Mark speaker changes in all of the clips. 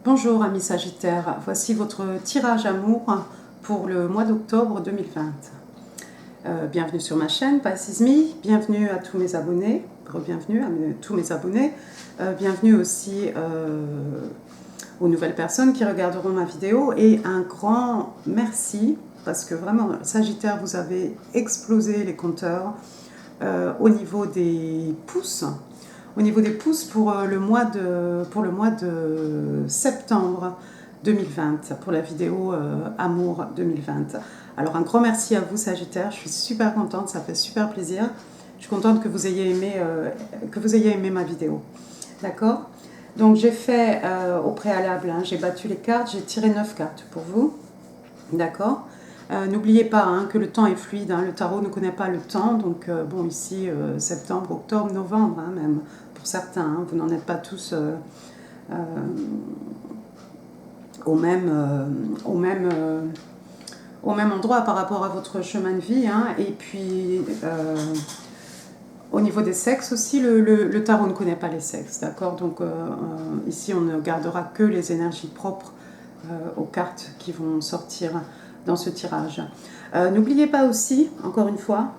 Speaker 1: Bonjour amis Sagittaires, voici votre tirage amour pour le mois d'octobre 2020. Bienvenue sur ma chaîne Pisces Me, bienvenue à tous mes abonnés, re-bienvenue à tous mes abonnés, bienvenue aussi aux nouvelles personnes qui regarderont ma vidéo et un grand merci parce que vraiment Sagittaire vous avez explosé les compteurs au niveau des pouces. Au niveau des pouces pour le mois de septembre 2020, pour la vidéo Amour 2020. Alors un grand merci à vous Sagittaire, je suis super contente, ça fait super plaisir. Je suis contente que vous ayez aimé ma vidéo. D'accord? Donc j'ai fait au préalable, hein, j'ai battu les cartes, j'ai tiré 9 cartes pour vous. D'accord? N'oubliez pas que le temps est fluide, le tarot ne connaît pas le temps, donc bon ici septembre, octobre, novembre même, pour certains, vous n'en êtes pas tous au même endroit par rapport à votre chemin de vie, et puis au niveau des sexes aussi, le tarot ne connaît pas les sexes, d'accord? Donc ici on ne gardera que les énergies propres aux cartes qui vont sortir dans ce tirage. N'oubliez pas aussi, encore une fois,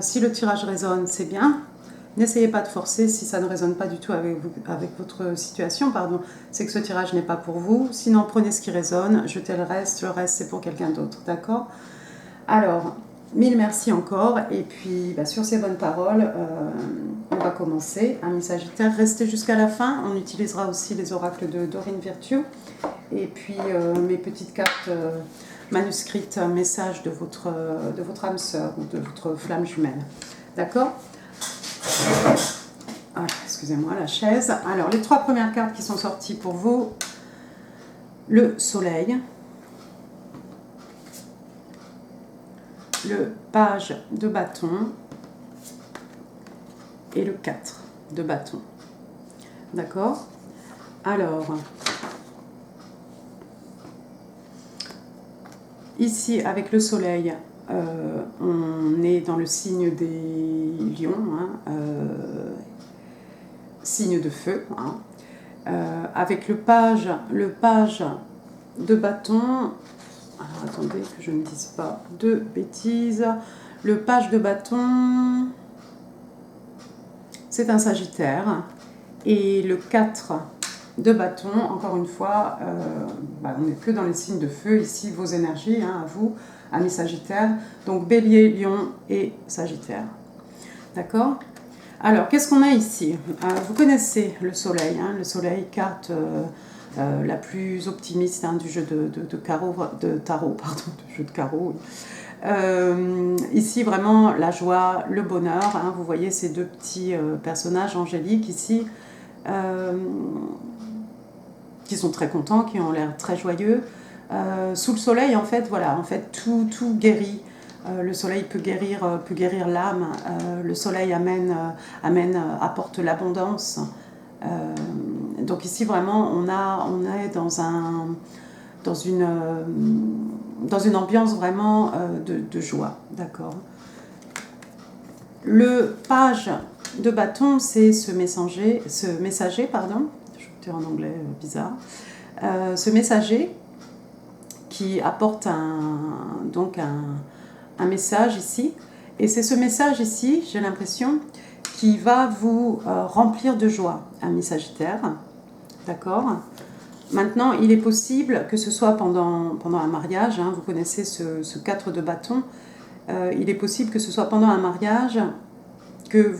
Speaker 1: si le tirage résonne, c'est bien. N'essayez pas de forcer si ça ne résonne pas du tout avec votre situation, pardon. C'est que ce tirage n'est pas pour vous. Sinon, prenez ce qui résonne, jetez le reste c'est pour quelqu'un d'autre, d'accord? Alors, mille merci encore. Et puis, sur ces bonnes paroles, on va commencer. Amis Sagittaires, restez jusqu'à la fin. On utilisera aussi les oracles de Dorine Virtue. Et puis, mes petites cartes manuscrites, messages de votre âme sœur ou de votre flamme jumelle. D'accord? Ah, excusez-moi, la chaise. Alors, les 3 premières cartes qui sont sorties pour vous. Le soleil. Le page de bâton. Et le 4 de bâton. D'accord? Alors, ici, avec le soleil, on est dans le signe des lions, signe de feu. Avec le page de bâton, alors attendez que je ne dise pas de bêtises, le page de bâton, c'est un Sagittaire, et le 4 de bâton, encore une fois, on n'est que dans les signes de feu, ici vos énergies, à vous, amis Sagittaires, donc Bélier, Lion et Sagittaire. D'accord? Alors, qu'est-ce qu'on a ici? Vous connaissez le soleil, carte la plus optimiste du jeu de tarot, de jeu de carreau. Ici, vraiment, la joie, le bonheur. Vous voyez ces 2 petits personnages angéliques ici, qui sont très contents, qui ont l'air très joyeux. Sous le soleil, en fait, voilà, tout guérit. Le soleil peut guérir l'âme. Le soleil apporte l'abondance. Donc ici, vraiment, on est dans une ambiance vraiment de joie, d'accord? Le page de bâton, c'est ce messager, pardon, je vais dire en anglais bizarre, ce messager qui apporte un message ici, et c'est ce message ici, j'ai l'impression, qui va vous remplir de joie, amis Sagittaire, d'accord? Maintenant, il est possible que ce soit pendant un mariage, vous connaissez ce 4 de bâton, il est possible que ce soit pendant un mariage que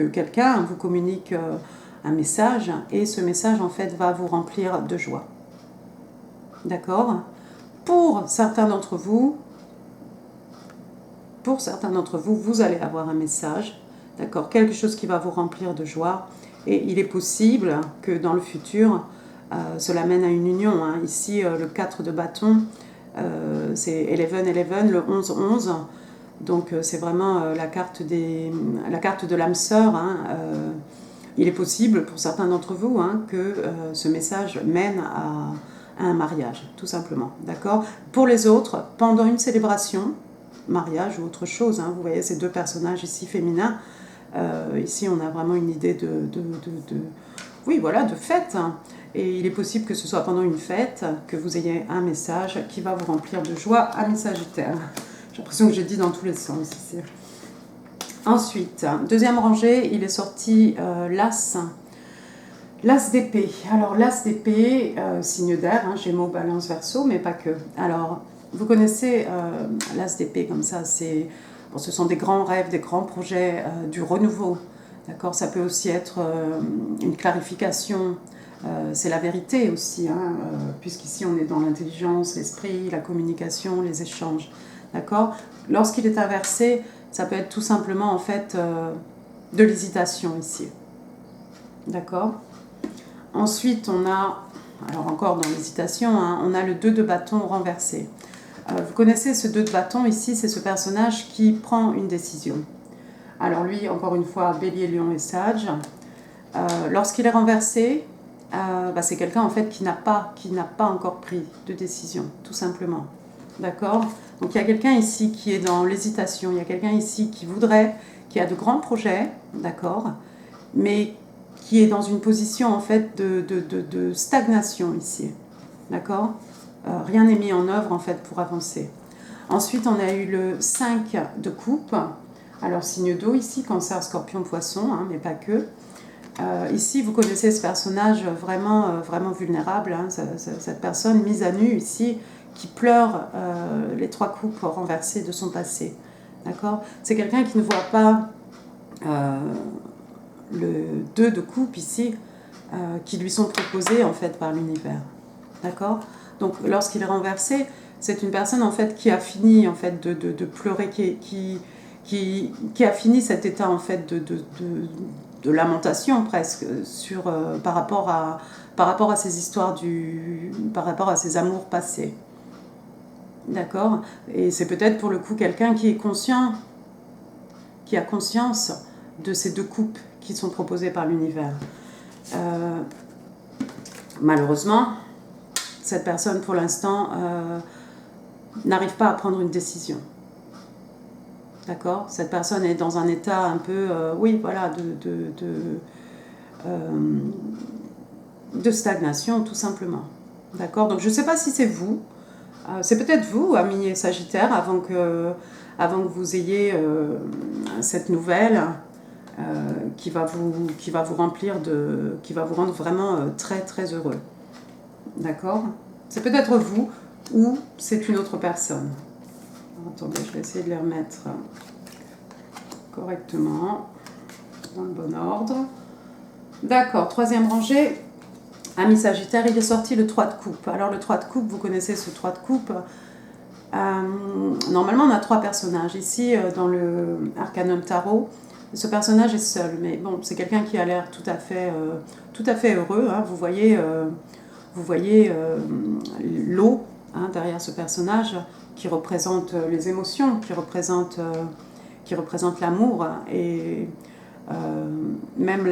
Speaker 1: quelqu'un vous communique un message, et ce message en fait va vous remplir de joie. D'accord? Pour certains d'entre vous, vous allez avoir un message, d'accord? Quelque chose qui va vous remplir de joie, et il est possible que dans le futur, cela mène à une union. Ici, le 4 de bâton, c'est 11-11, le 11-11. Donc c'est vraiment la carte de l'âme sœur. Il est possible pour certains d'entre vous que ce message mène à un mariage, tout simplement. D'accord? Pour les autres, pendant une célébration, mariage ou autre chose, vous voyez ces 2 personnages ici féminins. Ici on a vraiment une idée oui, voilà, de fête. Et il est possible que ce soit pendant une fête que vous ayez un message qui va vous remplir de joie, un Sagittaire. J'ai l'impression que j'ai dit dans tous les sens ici. Ensuite, deuxième rangée, il est sorti l'As. L'As d'épée. Alors l'As d'épée, signe d'air, hein, Gémeaux, Balance, Verseau, mais pas que. Alors, vous connaissez l'As d'épée comme ça, bon, ce sont des grands rêves, des grands projets, du renouveau. D'accord. Ça peut aussi être une clarification. C'est la vérité aussi, hein, puisqu'ici on est dans l'intelligence, l'esprit, la communication, les échanges. D'accord. Lorsqu'il est inversé, ça peut être tout simplement en fait de l'hésitation ici. D'accord. Ensuite, on a, alors encore dans l'hésitation, hein, on a le 2 de bâton renversé. Vous connaissez ce 2 de bâton ici, c'est ce personnage qui prend une décision. Alors lui, encore une fois, Bélier, Lion et Sage. Lorsqu'il est renversé, c'est quelqu'un en fait qui n'a pas encore pris de décision, tout simplement. D'accord. Donc il y a quelqu'un ici qui est dans l'hésitation, il y a quelqu'un ici qui a de grands projets, d'accord, mais qui est dans une position en fait de stagnation ici, d'accord. Rien n'est mis en œuvre en fait pour avancer. Ensuite, on a eu le 5 de coupe, alors signe d'eau ici, Cancer, Scorpion, Poisson, hein, mais pas que. Ici, vous connaissez ce personnage vraiment, vraiment vulnérable, hein, cette personne mise à nu ici, qui pleure les 3 coupes renversées de son passé. D'accord. C'est quelqu'un qui ne voit pas le 2 de coupe ici, qui lui sont proposés en fait par l'univers. D'accord. Donc lorsqu'il est renversé, c'est une personne en fait qui a fini en fait de pleurer, qui a fini cet état en fait de lamentation presque par rapport à ces histoires par rapport à ses amours passés. D'accord. Et c'est peut-être pour le coup quelqu'un qui est conscient, qui a conscience de ces 2 coupes qui sont proposées par l'univers. Malheureusement, cette personne pour l'instant n'arrive pas à prendre une décision. D'accord. Cette personne est dans un état un peu, de stagnation, tout simplement. D'accord. Donc je ne sais pas si c'est vous. C'est peut-être vous, amis Sagittaire, avant que vous ayez cette nouvelle qui va vous remplir qui va vous rendre vraiment très très heureux. D'accord. C'est peut-être vous ou c'est une autre personne. Alors, attendez, je vais essayer de les remettre correctement, dans le bon ordre. D'accord, troisième rangée. Ami Sagittaire, il est sorti le 3 de coupe. Alors le 3 de coupe, vous connaissez ce 3 de coupe. Normalement, on a 3 personnages. Ici, dans le Arcanum Tarot, ce personnage est seul. Mais bon, c'est quelqu'un qui a l'air tout à fait heureux. Hein. Vous voyez l'eau, hein, derrière ce personnage qui représente les émotions, qui représente l'amour et même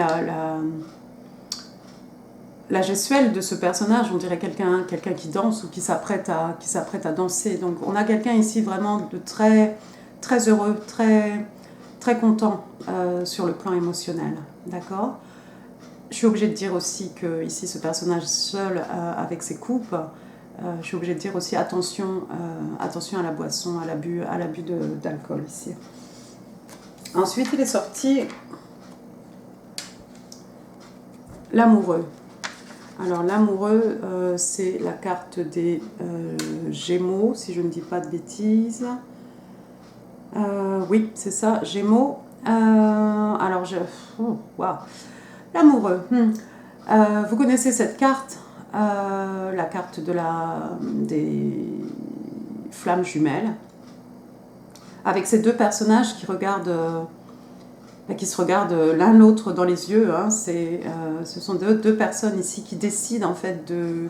Speaker 1: la gestuelle de ce personnage, on dirait quelqu'un qui danse ou qui s'apprête à danser. Donc on a quelqu'un ici vraiment de très, très heureux, très, très content sur le plan émotionnel. D'accord. Je suis obligée de dire aussi que ici ce personnage seul avec ses coupes, je suis obligée de dire aussi attention à la boisson, à l'abus d'alcool ici. Ensuite il est sorti l'amoureux. Alors l'amoureux, c'est la carte des Gémeaux, si je ne dis pas de bêtises. Oui, c'est ça, Gémeaux. L'amoureux. Vous connaissez cette carte, la carte des flammes jumelles, avec ces 2 personnages qui se regardent l'un l'autre dans les yeux. Hein. Ce sont deux personnes ici qui décident en fait de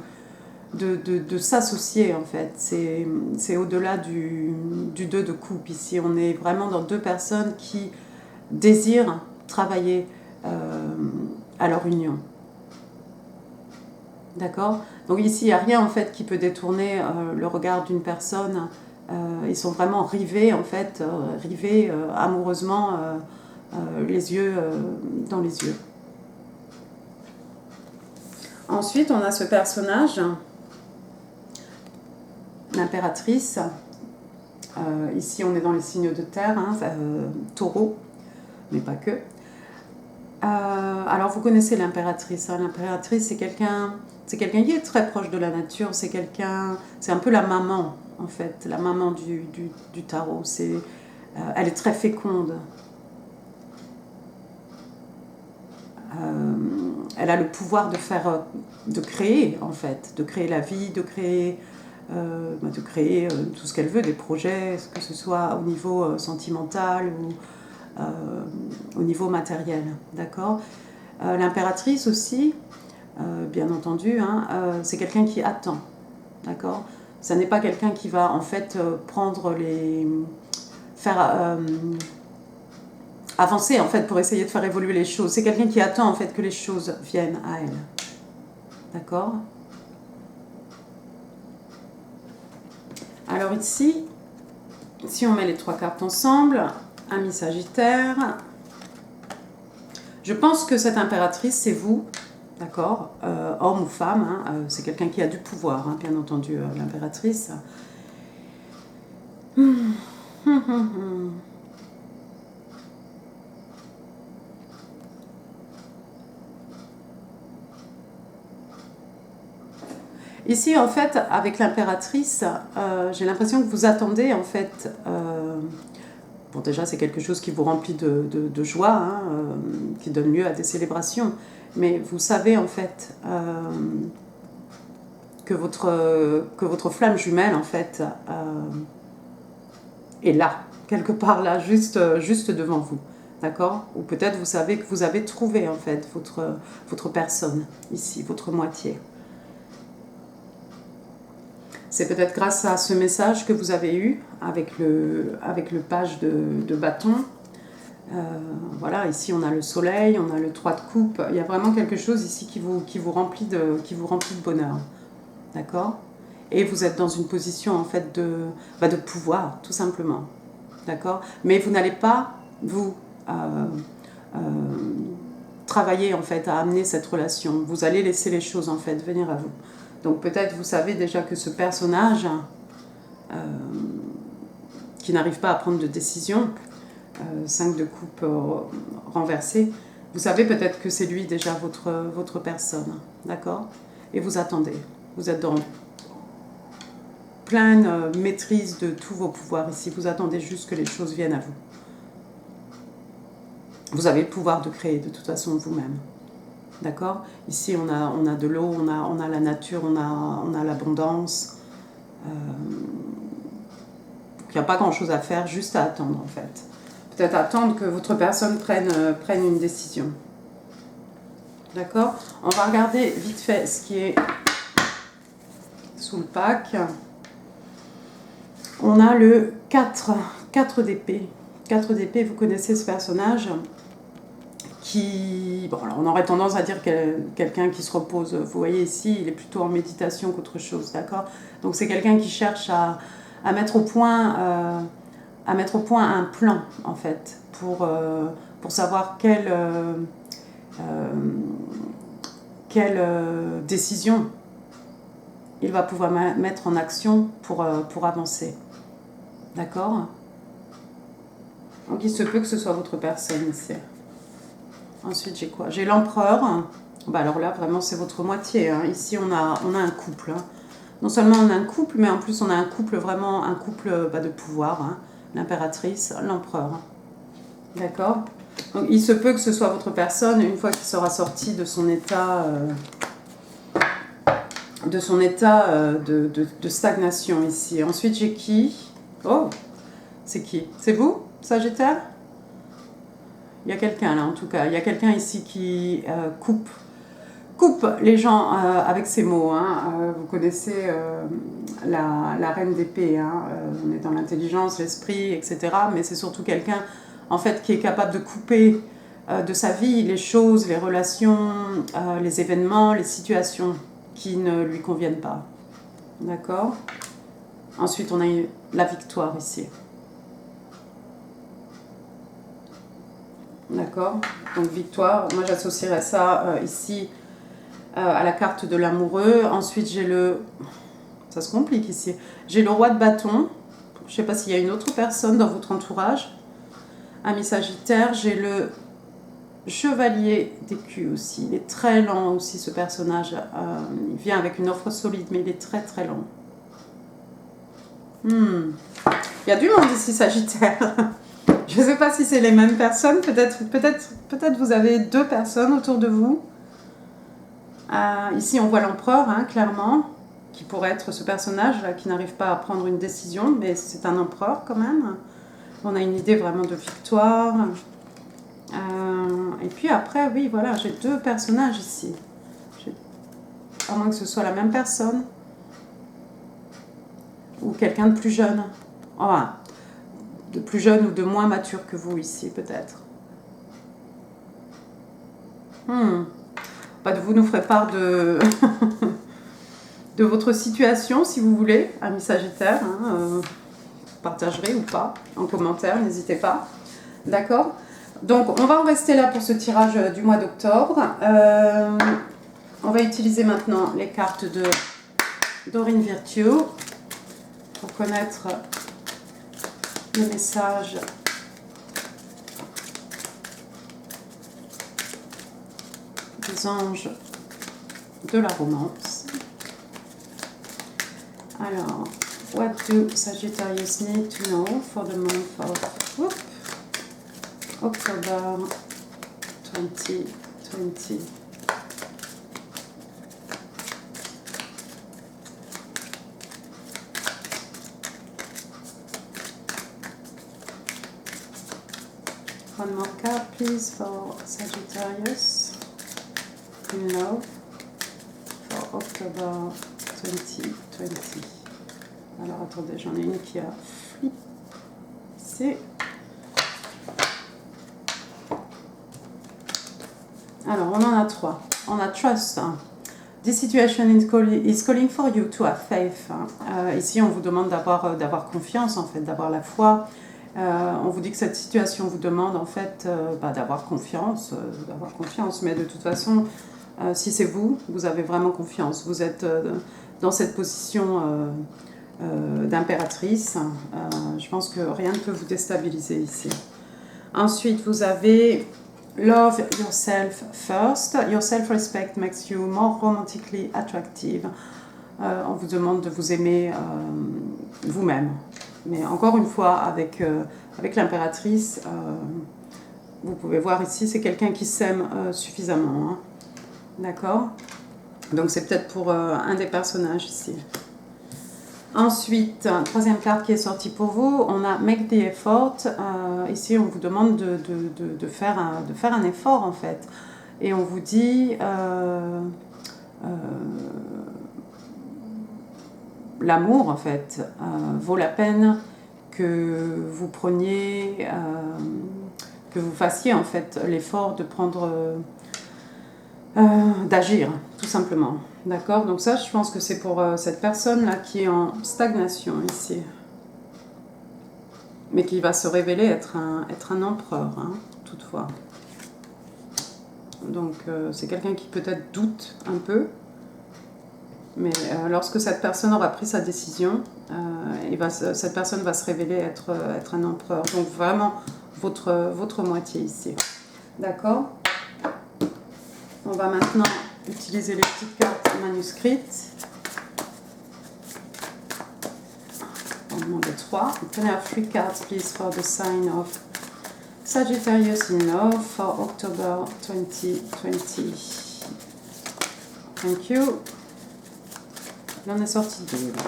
Speaker 1: s'associer en fait. C'est au-delà du 2 de coupe ici. On est vraiment dans 2 personnes qui désirent travailler à leur union. D'accord. Donc ici, il n'y a rien en fait qui peut détourner le regard d'une personne. Ils sont vraiment rivés en fait, amoureusement les yeux dans les yeux. Ensuite, on a ce personnage, l'impératrice. Ici, on est dans les signes de terre, hein, taureau, mais pas que. Alors, vous connaissez l'impératrice. Hein. L'impératrice, c'est quelqu'un qui est très proche de la nature. C'est un peu la maman, en fait, la maman du tarot. Elle est très féconde. Elle a le pouvoir de créer, en fait, de créer la vie, de créer tout ce qu'elle veut, des projets, que ce soit au niveau sentimental ou au niveau matériel, d'accord. L'impératrice aussi, bien entendu, hein, c'est quelqu'un qui attend, d'accord. Ça n'est pas quelqu'un qui va en fait faire avancer en fait pour essayer de faire évoluer les choses. C'est quelqu'un qui attend en fait que les choses viennent à elle, d'accord. Alors ici, si on met les 3 cartes ensemble, Ami Sagittaire, je pense que cette impératrice, c'est vous, d'accord, homme ou femme, hein, c'est quelqu'un qui a du pouvoir, hein, bien entendu, l'impératrice. Ici, en fait, avec l'impératrice, j'ai l'impression que vous attendez, en fait... bon, déjà, c'est quelque chose qui vous remplit de joie, hein, qui donne lieu à des célébrations. Mais vous savez, en fait, que votre flamme jumelle, en fait, est là, quelque part là, juste devant vous. D'accord. Ou peut-être vous savez que vous avez trouvé, en fait, votre personne, ici, votre moitié. C'est peut-être grâce à ce message que vous avez eu avec le page de bâton. Voilà, ici on a le soleil, on a le 3 de coupe. Il y a vraiment quelque chose ici qui vous remplit de bonheur. D'accord. Et vous êtes dans une position en fait de pouvoir, tout simplement. D'accord. Mais vous n'allez pas, vous, travailler en fait à amener cette relation. Vous allez laisser les choses en fait venir à vous. Donc peut-être vous savez déjà que ce personnage qui n'arrive pas à prendre de décision, 5 de coupe renversé, vous savez peut-être que c'est lui déjà votre personne, d'accord. Et vous attendez, vous êtes dans pleine maîtrise de tous vos pouvoirs ici, vous attendez juste que les choses viennent à vous. Vous avez le pouvoir de créer de toute façon vous-même. D'accord. Ici, on a de l'eau, on a la nature, on a l'abondance. Il n'y a pas grand-chose à faire, juste à attendre, en fait. Peut-être attendre que votre personne prenne une décision. D'accord. On va regarder vite fait ce qui est sous le pack. On a le 4 d'épée. 4 d'épée, vous connaissez ce personnage qui, bon, alors on aurait tendance à dire quelqu'un qui se repose. Vous voyez ici, il est plutôt en méditation qu'autre chose, d'accord. Donc c'est quelqu'un qui cherche à mettre au point un plan, en fait, pour savoir quelle décision il va pouvoir mettre en action pour avancer, d'accord. Donc il se peut que ce soit votre personne ici. Ensuite, j'ai quoi? J'ai l'empereur. Bah alors là, vraiment, c'est votre moitié. Hein. Ici, on a un couple. Hein. Non seulement on a un couple, mais en plus, on a un couple, vraiment un couple de pouvoir. Hein. L'impératrice, l'empereur. D'accord. Donc, il se peut que ce soit votre personne, une fois qu'il sera sorti de son état, de stagnation ici. Ensuite, j'ai qui? Oh, c'est qui? C'est vous, Sagittaire? Il y a quelqu'un là en tout cas, il y a quelqu'un ici qui coupe les gens avec ses mots. Hein. Vous connaissez la reine d'épée, hein. On est dans l'intelligence, l'esprit, etc. Mais c'est surtout quelqu'un en fait qui est capable de couper de sa vie les choses, les relations, les événements, les situations qui ne lui conviennent pas. D'accord. Ensuite on a eu la victoire ici. D'accord. Donc victoire, moi j'associerais ça ici à la carte de l'amoureux. Ensuite, j'ai le... Ça se complique ici. J'ai le roi de bâton. Je ne sais pas s'il y a une autre personne dans votre entourage. Ami Sagittaire. J'ai le chevalier d'écus aussi. Il est très lent aussi, ce personnage. Il vient avec une offre solide, mais il est très très lent. Il y a du monde ici, Sagittaire. Je ne sais pas si c'est les mêmes personnes. Peut-être vous avez deux personnes autour de vous. Ici, on voit l'empereur, hein, clairement, qui pourrait être ce personnage-là qui n'arrive pas à prendre une décision, mais c'est un empereur quand même. On a une idée vraiment de victoire. Et puis après, oui, voilà, j'ai deux personnages ici. À moins que ce soit la même personne. Ou quelqu'un de plus jeune. Enfin, de plus jeune ou de moins mature que vous ici, peut-être. Vous nous ferez part de, de votre situation, si vous voulez, amis Sagittaire. Partagerez ou pas en commentaire, n'hésitez pas. D'accord ? Donc, on va en rester là pour ce tirage du mois d'octobre. On va utiliser maintenant les cartes de Dorine Virtue pour connaître le message des anges de la romance. Alors, what do Sagittarius need to know for the month of October 2020? One more card, please, for Sagittarius in love for October 2020. Alors, attendez, j'en ai une qui a flippé. Alors, on en a trois. On a Trust. This situation is calling for you to have faith. Ici, on vous demande d'avoir confiance, en fait, d'avoir la foi. On vous dit que cette situation vous demande en fait d'avoir confiance, mais de toute façon, si c'est vous, vous avez vraiment confiance. Vous êtes dans cette position d'impératrice. Je pense que rien ne peut vous déstabiliser ici. Ensuite, vous avez Love yourself first. Your self-respect makes you more romantically attractive. On vous demande de vous aimer vous-même. Mais encore une fois, avec l'impératrice, vous pouvez voir ici, c'est quelqu'un qui s'aime suffisamment. Hein. D'accord ? Donc c'est peut-être pour un des personnages ici. Ensuite, troisième carte qui est sortie pour vous, on a Make the effort. Ici, on vous demande de faire un effort en fait. Et on vous dit... l'amour en fait vaut la peine que vous preniez, que vous fassiez en fait l'effort de prendre, d'agir tout simplement. D'accord ? Donc ça, je pense que c'est pour cette personne là qui est en stagnation ici, mais qui va se révéler être un empereur, hein, toutefois. Donc c'est quelqu'un qui peut-être doute un peu. Mais lorsque cette personne aura pris sa décision, cette personne va se révéler être un empereur. Donc vraiment votre moitié ici. D'accord ? On va maintenant utiliser les petites cartes manuscrites. On va demander 3. Can I have 3 cards please for the sign of Sagittarius in love for October 2020. Thank you. Il en est sorti 2 là.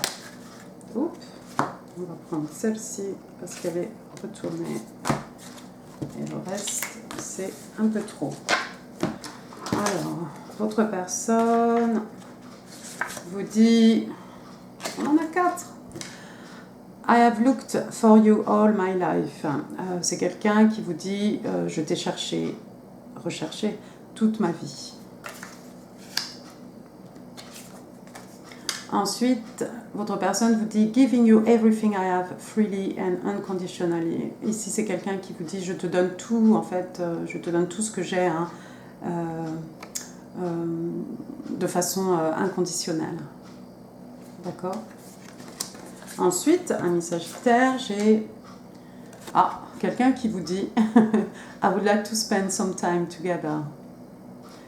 Speaker 1: Oups. On va prendre celle-ci parce qu'elle est retournée. Et le reste, c'est un peu trop. Alors, votre personne vous dit... On en a 4. I have looked for you all my life. C'est quelqu'un qui vous dit je t'ai recherché toute ma vie. Ensuite, votre personne vous dit « Giving you everything I have freely and unconditionally ». Ici, c'est quelqu'un qui vous dit « Je te donne tout, en fait, je te donne tout ce que j'ai, hein, de façon inconditionnelle. D'accord? Ensuite, ami Sagittaire, j'ai quelqu'un qui vous dit I would like to spend some time together.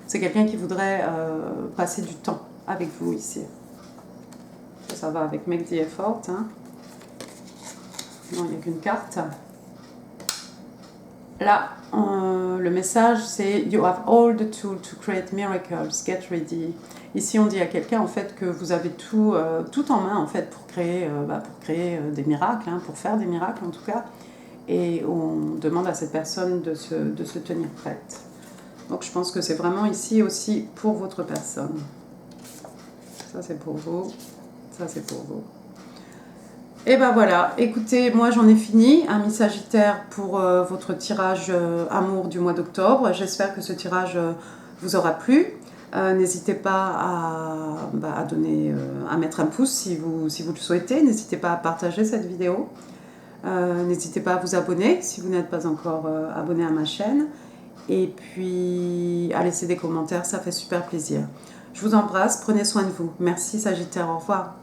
Speaker 1: C'est quelqu'un qui voudrait passer du temps avec vous ici. Ça va avec make the effort. Hein. Non, il n'y a qu'une carte. Là, le message, c'est You have all the tools to create miracles. Get ready. Ici, on dit à quelqu'un en fait que vous avez tout en main en fait pour créer des miracles, hein, pour faire des miracles en tout cas. Et on demande à cette personne de se tenir prête. Donc, je pense que c'est vraiment ici aussi pour votre personne. Ça, c'est pour vous. Ça, c'est pour vous. Et ben voilà, écoutez, moi j'en ai fini, ami Sagittaire, pour votre tirage amour du mois d'octobre. J'espère que ce tirage vous aura plu. N'hésitez pas à donner, à mettre un pouce si vous le souhaitez. N'hésitez pas à partager cette vidéo. N'hésitez pas à vous abonner si vous n'êtes pas encore abonné à ma chaîne. Et puis à laisser des commentaires, ça fait super plaisir. Je vous embrasse, prenez soin de vous. Merci Sagittaire, au revoir.